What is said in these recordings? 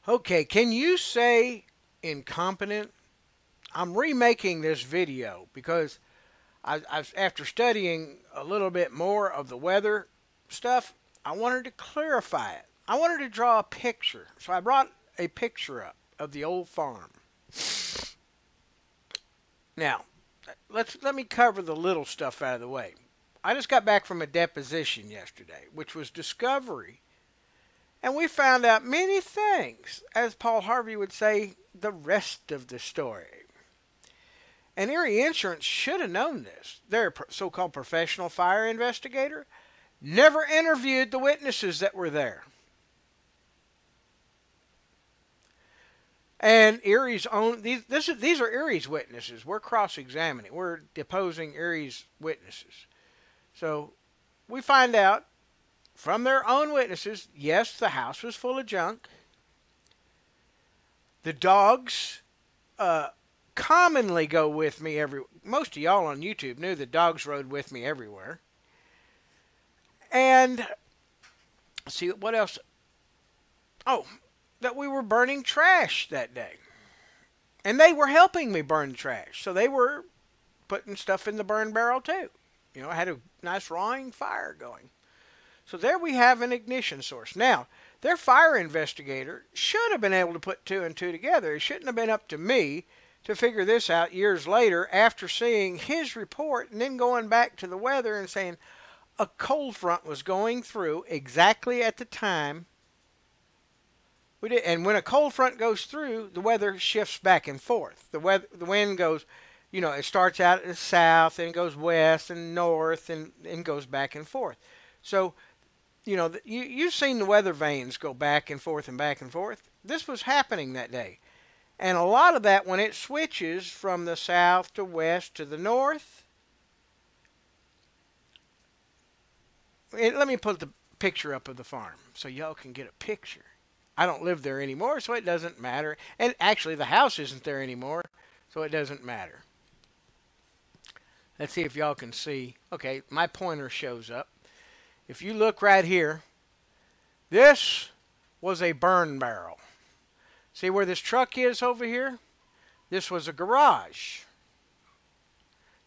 Okay, can you say incompetent? I'm remaking this video because after studying a little bit more of the weather stuff, I wanted to clarify it. I wanted to draw a picture. So I brought a picture up of the old farm. Now, let me cover the little stuff out of the way. I just got back from a deposition yesterday, which was discovery. And we found out many things, as Paul Harvey would say, the rest of the story. And Erie Insurance should have known this. Their so-called professional fire investigator never interviewed the witnesses that were there. And Erie's own, these are Erie's witnesses. We're cross-examining. We're deposing Erie's witnesses. So we find out from their own witnesses, yes, the house was full of junk. The dogs commonly go with me most of y'all on YouTube knew the dogs rode with me everywhere. And see what else? Oh, that we were burning trash that day. And they were helping me burn trash. So they were putting stuff in the burn barrel too. You know, I had a nice roaring fire going. So there we have an ignition source. Now, their fire investigator should have been able to put two and two together. It shouldn't have been up to me to figure this out years later after seeing his report and then going back to the weather and saying a cold front was going through exactly at the time we did. And when a cold front goes through, the weather shifts back and forth. The wind goes, you know, it starts out in the south and goes west and north and goes back and forth. So, you know, you've seen the weather vanes go back and forth and back and forth. This was happening that day. And a lot of that, when it switches from the south to west to the north, let me put the picture up of the farm so y'all can get a picture. I don't live there anymore, so it doesn't matter. And actually, the house isn't there anymore, so it doesn't matter. Let's see if y'all can see. Okay, my pointer shows up. If you look right here, this was a burn barrel. See where this truck is over here? This was a garage.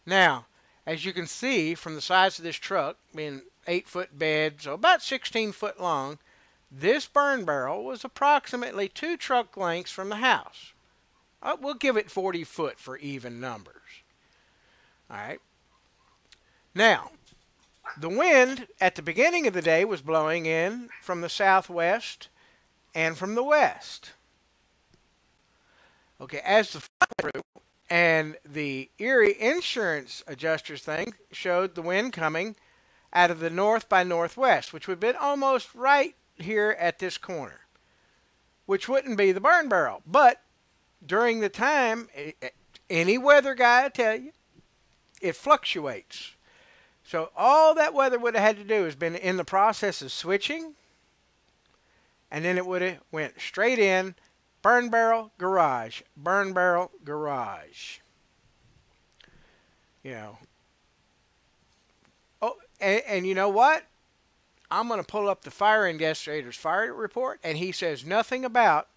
Now, as you can see from the size of this truck, being 8-foot bed, so about 16 foot long, this burn barrel was approximately 2 truck lengths from the house. We'll give it 40 foot for even numbers. All right. Now, the wind at the beginning of the day was blowing in from the southwest and from the west. Okay, as the fire went through, and the Erie Insurance adjusters thing showed the wind coming out of the north by northwest, which would have been almost right here at this corner, which wouldn't be the burn barrel. But during the time, any weather guy will tell you, it fluctuates. So all that weather would have had to do is been in the process of switching, and then it would have went straight in, burn barrel, garage, burn barrel, garage. You know. Oh, and you know what? I'm going to pull up the fire investigator's fire report, and he says nothing about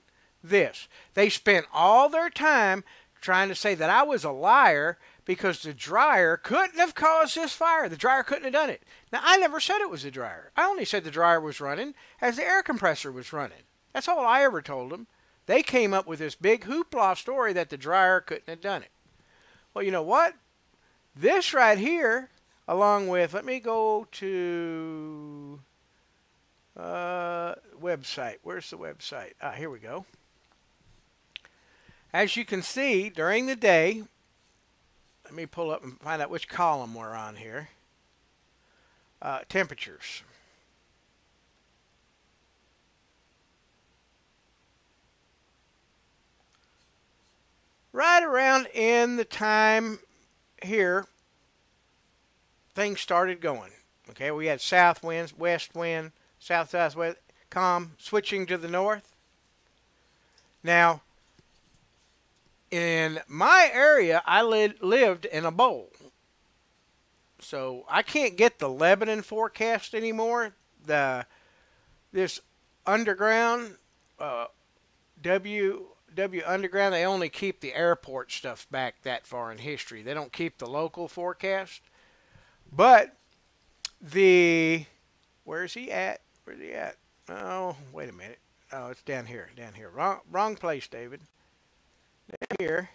this. They spent all their time trying to say that I was a liar because the dryer couldn't have caused this fire. The dryer couldn't have done it. Now, I never said it was the dryer. I only said the dryer was running as the air compressor was running. That's all I ever told them. They came up with this big hoopla story that the dryer couldn't have done it. Well, you know what? This right here, along with, let me go to website. Where's the website? Ah, here we go. As you can see, during the day, let me pull up and find out which column we're on here. Temperatures. Right around in the time here, things started going. Okay, we had south winds, west wind, south-southwest, calm, switching to the north. Now, in my area, I lived in a bowl. So I can't get the Lebanon forecast anymore. This underground W Underground, they only keep the airport stuff back that far in history. They don't keep the local forecast. But where's he at? Where's he at? Oh, wait a minute. Oh, it's down here. Down here. Wrong place, David. Down here.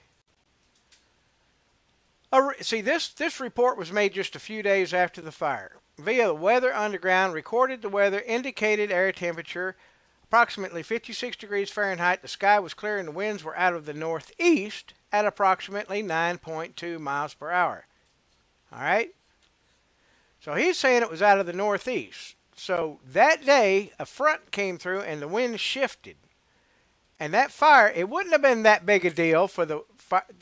See, this report was made just a few days after the fire. Via the Weather Underground, recorded the weather, indicated air temperature, approximately 56 degrees Fahrenheit. The sky was clear and the winds were out of the northeast at approximately 9.2 miles per hour. All right? So he's saying it was out of the northeast. So that day, a front came through and the wind shifted. And that fire, it wouldn't have been that big a deal for the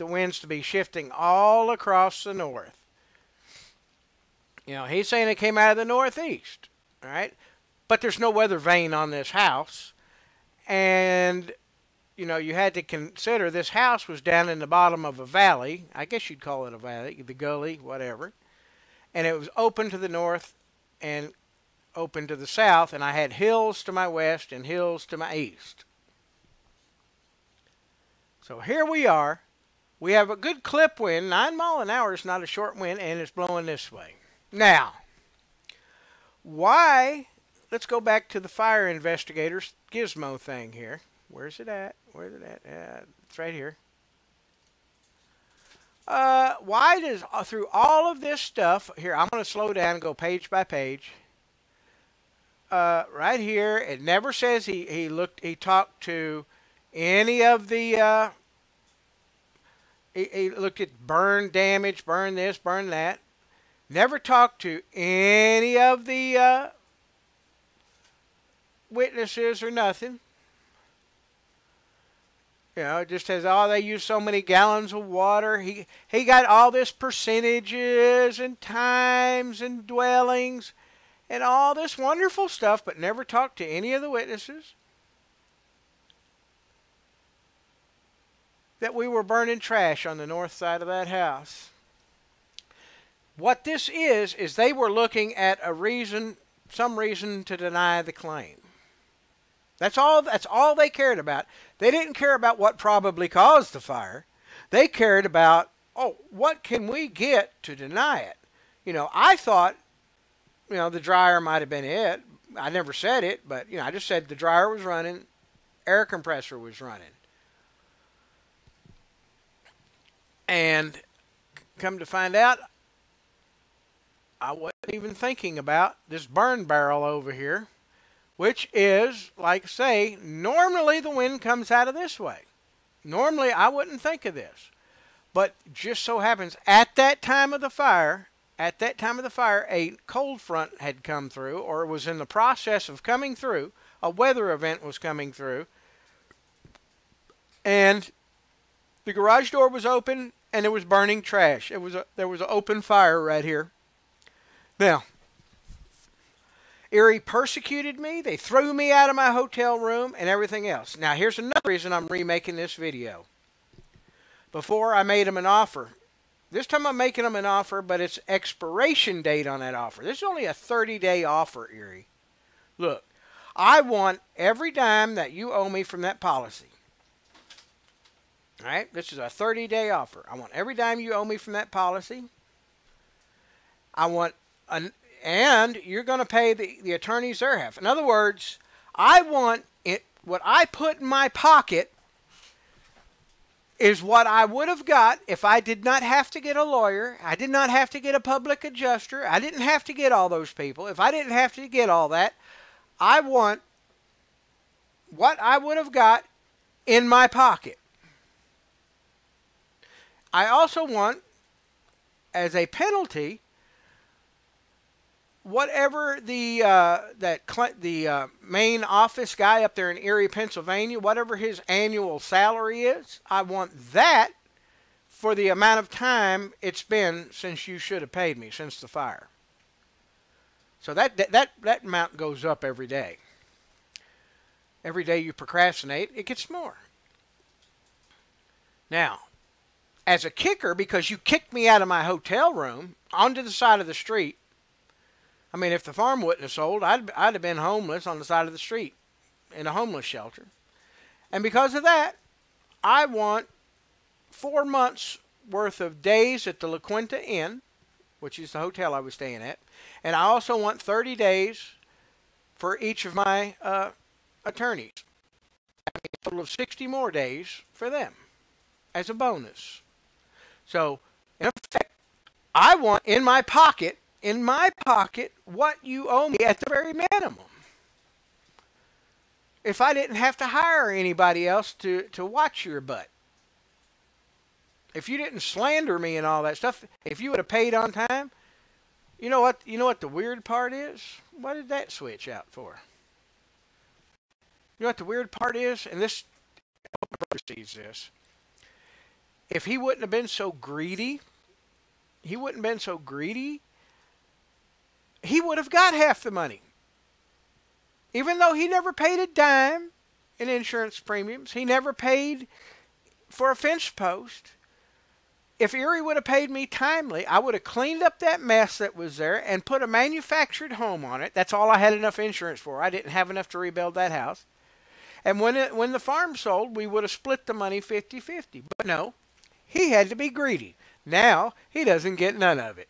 winds to be shifting all across the north. You know, he's saying it came out of the northeast, all right? But there's no weather vane on this house. And, you know, you had to consider this house was down in the bottom of a valley. I guess you'd call it a valley, the gully, whatever. And it was open to the north and open to the south. And I had hills to my west and hills to my east. So here we are. We have a good clip wind. 9 miles an hour is not a short wind, and it's blowing this way. Now, why? Let's go back to the fire investigators gizmo thing here. Where's it at? Where's it at? It's right here. Why does, through all of this stuff, here, I'm going to slow down and go page by page. Right here, it never says he talked to any of the, he looked at burn damage, burn this, burn that. Never talked to any of the witnesses or nothing. You know, it just says, oh, they used so many gallons of water. He got all this percentages and times and dwellings and all this wonderful stuff, but never talked to any of the witnesses. That we were burning trash on the north side of that house. What this is they were looking at some reason to deny the claim. That's all they cared about. They didn't care about what probably caused the fire. They cared about, oh, what can we get to deny it? You know, I thought, you know, the dryer might have been it. I never said it, but, you know, I just said the dryer was running, air compressor was running. And come to find out, I wasn't even thinking about this burn barrel over here, which is, like I say, normally the wind comes out of this way. Normally I wouldn't think of this. But just so happens, at that time of the fire, a cold front had come through, or was in the process of coming through. A weather event was coming through. And the garage door was open, and it was burning trash. There was an open fire right here. Now, Erie persecuted me. They threw me out of my hotel room and everything else. Now, here's another reason I'm remaking this video. Before, I made them an offer. This time I'm making them an offer, but it's expiration date on that offer. This is only a 30-day offer, Erie. Look, I want every dime that you owe me from that policy. All right, this is a 30-day offer. I want every dime you owe me from that policy. I want, and you're going to pay the attorneys their half. In other words, I want it. What I put in my pocket is what I would have got if I did not have to get a lawyer. I did not have to get a public adjuster. I didn't have to get all those people. If I didn't have to get all that, I want what I would have got in my pocket. I also want, as a penalty, whatever the main office guy up there in Erie, Pennsylvania, whatever his annual salary is, I want that for the amount of time it's been since you should have paid me, since the fire. So that amount goes up every day. Every day you procrastinate, it gets more. Now, as a kicker, because you kicked me out of my hotel room onto the side of the street, I mean, if the farm wouldn't have sold, I'd have been homeless on the side of the street in a homeless shelter. And because of that, I want 4 months worth of days at the La Quinta Inn, which is the hotel I was staying at. And I also want 30 days for each of my attorneys. A total of 60 more days for them as a bonus. So, in effect, I want in my pocket, what you owe me at the very minimum. If I didn't have to hire anybody else to watch your butt. If you didn't slander me and all that stuff, if you would have paid on time, you know what the weird part is? What did that switch out for? You know what the weird part is? And this, my brother sees this. If he wouldn't have been so greedy, he would have got half the money. Even though he never paid a dime in insurance premiums, he never paid for a fence post. If Erie would have paid me timely, I would have cleaned up that mess that was there and put a manufactured home on it. That's all I had enough insurance for. I didn't have enough to rebuild that house. And when the farm sold, we would have split the money 50-50. But no, he had to be greedy. Now, he doesn't get none of it.